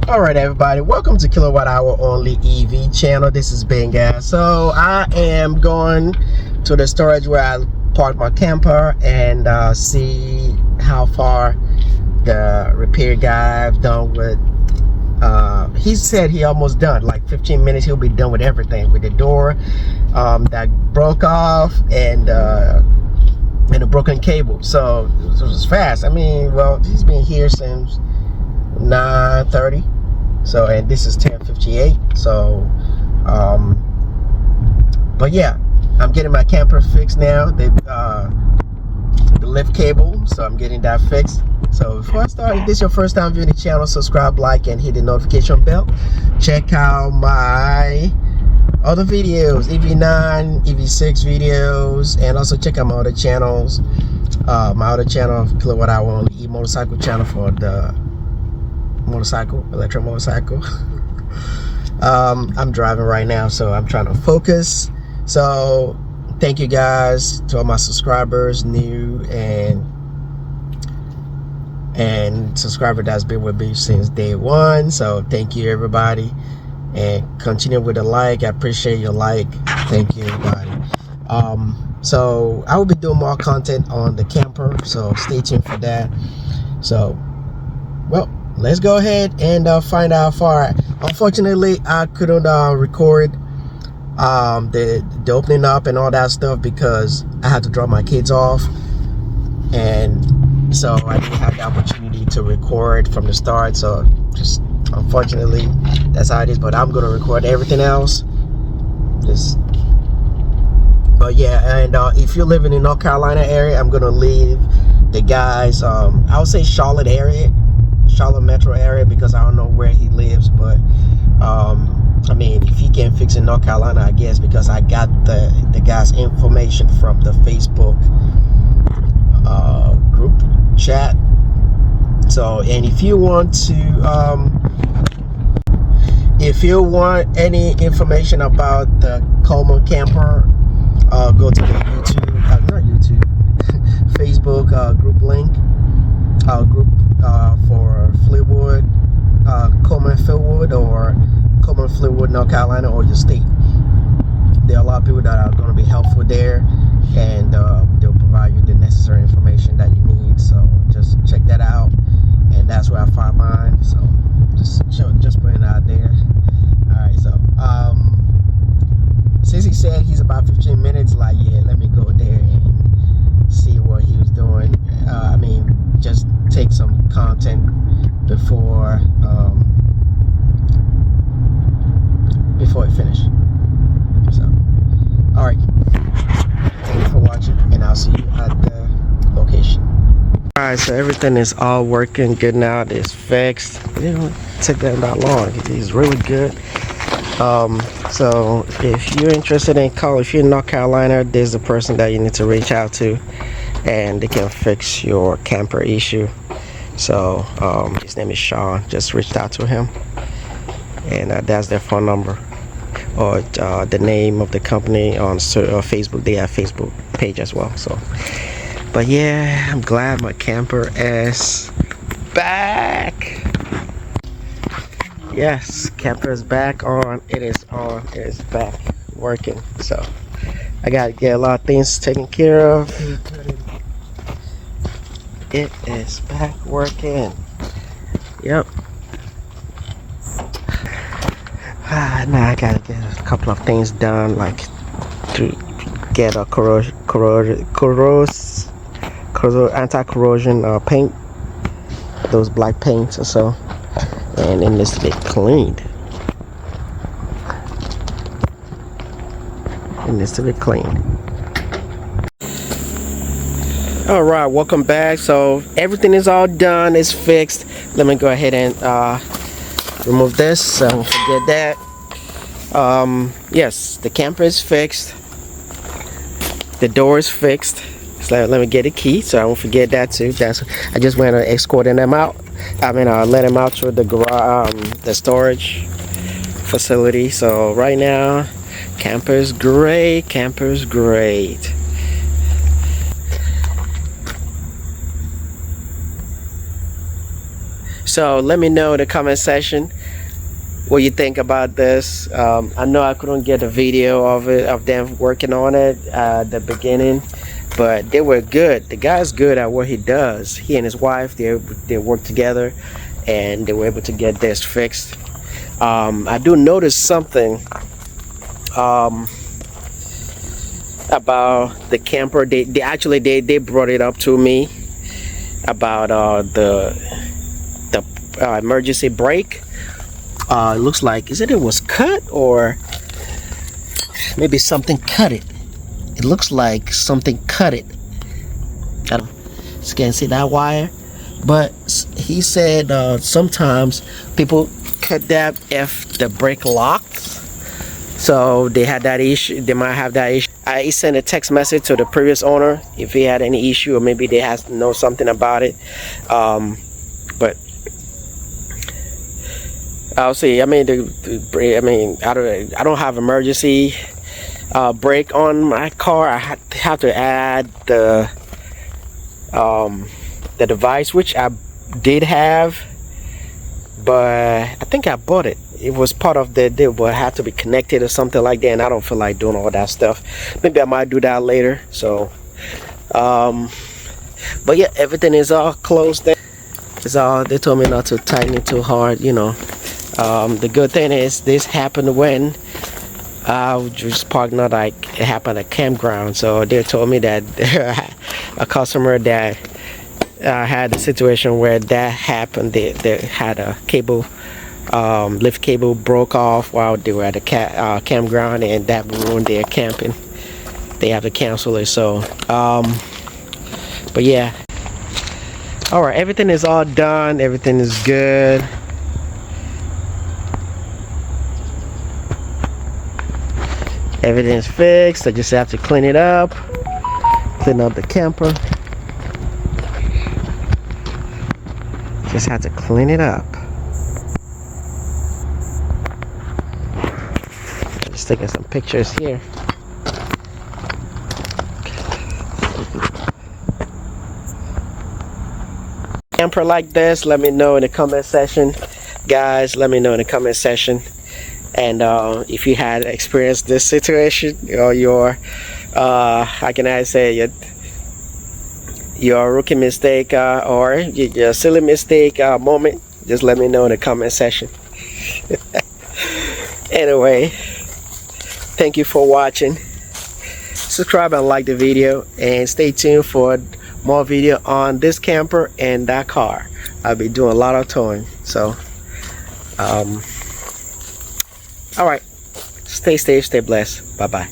All right, everybody, welcome to KwhOnlyEv channel. This is Ben, guys. So I am going to the storage where I parked my camper and see how far the repair guy I've done with. He said he almost done, like 15 minutes he'll be done with everything, with the door that broke off and a broken cable. So it was fast. I mean, well, he's been here since 9:30. So, and this is 10:58. So but yeah, I'm getting my camper fixed now. They the lift cable, so I'm getting that fixed. So before I start, if this is your first time viewing the channel, subscribe, like, and hit the notification bell. Check out my other videos, EV9, EV6 videos, and also check out my other channels. My other channel, KwhOnlyEv motorcycle channel for the electric motorcycle. I'm driving right now, so I'm trying to focus. So thank you guys to all my subscribers, new and subscriber that's been with me since day one. So thank you, everybody, and continue with the like. I appreciate your like. Thank you, everybody. So I will be doing more content on the camper, so stay tuned for that. So, well, let's go ahead and find out how far. Unfortunately, I couldn't record the opening up and all that stuff because I had to drop my kids off, and so I didn't have the opportunity to record from the start. So just unfortunately, that's how it is. But I'm gonna record everything else. But yeah, and if you're living in North Carolina area, I'm gonna leave the guys. I would say Charlotte metro area, because I don't know where he lives, but I mean, if he can fix in North Carolina, I guess, because I got the guy's information from the Facebook group chat. So, and if you want any information about the Coleman camper, go to the Facebook group link, group for Fleetwood, Coleman Fleetwood, or Coleman Fleetwood, North Carolina, or your state. There are a lot of people that are going to be helpful there, and they'll provide you the necessary information that you need. So just check that out, and that's where I find mine. So just putting it out there. All right, so since he said he's about 15 minutes, like, yeah, let me go there and see what he was doing. I mean, just take some content before he finished. So, all right, thank you for watching, and I'll see you at the location. All right, so everything is all working good now. It's fixed. It didn't take that long. It's really good. So if you're interested in if you're in North Carolina, there's a person that you need to reach out to, and they can fix your camper issue. So his name is Sean. Just reached out to him, and that's their phone number, or the name of the company on Facebook. They have Facebook page as well. So, but yeah, I'm glad my camper is back. Yes, camper is back on. It is on. It is back working. So I gotta get a lot of things taken care of. It is back working. Yep. Now I gotta get a couple of things done, like to get a anti-corrosion paint, those black paints or so, and it needs to be cleaned. It needs to be cleaned. All right, welcome back. So everything is all done. It's fixed. Let me go ahead and remove this, so don't forget that. Yes, the camper is fixed. The door is fixed. So let me get a key, so I won't forget that too. I just went escorting them out. I mean, let them out to the garage, the storage facility. So right now, camper's great. Camper's great. So let me know in the comment section what you think about this. I know I couldn't get a video of it, of them working on it at the beginning, but they were good. The guy's good at what he does. He and his wife, they work together, and they were able to get this fixed. I do notice something about the camper. They actually brought it up to me about the emergency brake. It looks like, it was cut, or maybe something cut it. It looks like something cut it. I don't, you can't see that wire, but he said sometimes people cut that if the brake locks. So they had that issue. They might have that issue. I sent a text message to the previous owner if he had any issue, or maybe they have to know something about it. But I'll see. I mean, I don't have emergency brake on my car. I have to add the device, which I did have, but I think I bought it. It was part of the deal, but it had to be connected or something like that, and I don't feel like doing all that stuff. Maybe I might do that later. So, but yeah, everything is all closed there. It's all, they told me not to tighten it too hard, you know. The good thing is this happened when I was just parked, not like it happened at a campground. So they told me that a customer that had a situation where that happened. They had a cable, lift cable broke off while they were at a campground, and that ruined their camping. They have to cancel it. So but yeah, all right, everything is all done, everything is good. Everything's fixed. I just have to clean it up, clean up the camper. Just have to clean it up. Just taking some pictures here. Camper like this, let me know in the comment section, guys. Let me know in the comment section. And if you had experienced this situation, or your how can I say, your rookie mistake or your silly mistake moment, just let me know in the comment section. Anyway, thank you for watching. Subscribe and like the video, and stay tuned for more video on this camper and that car. I'll be doing a lot of towing. So all right, stay safe, stay blessed. Bye bye.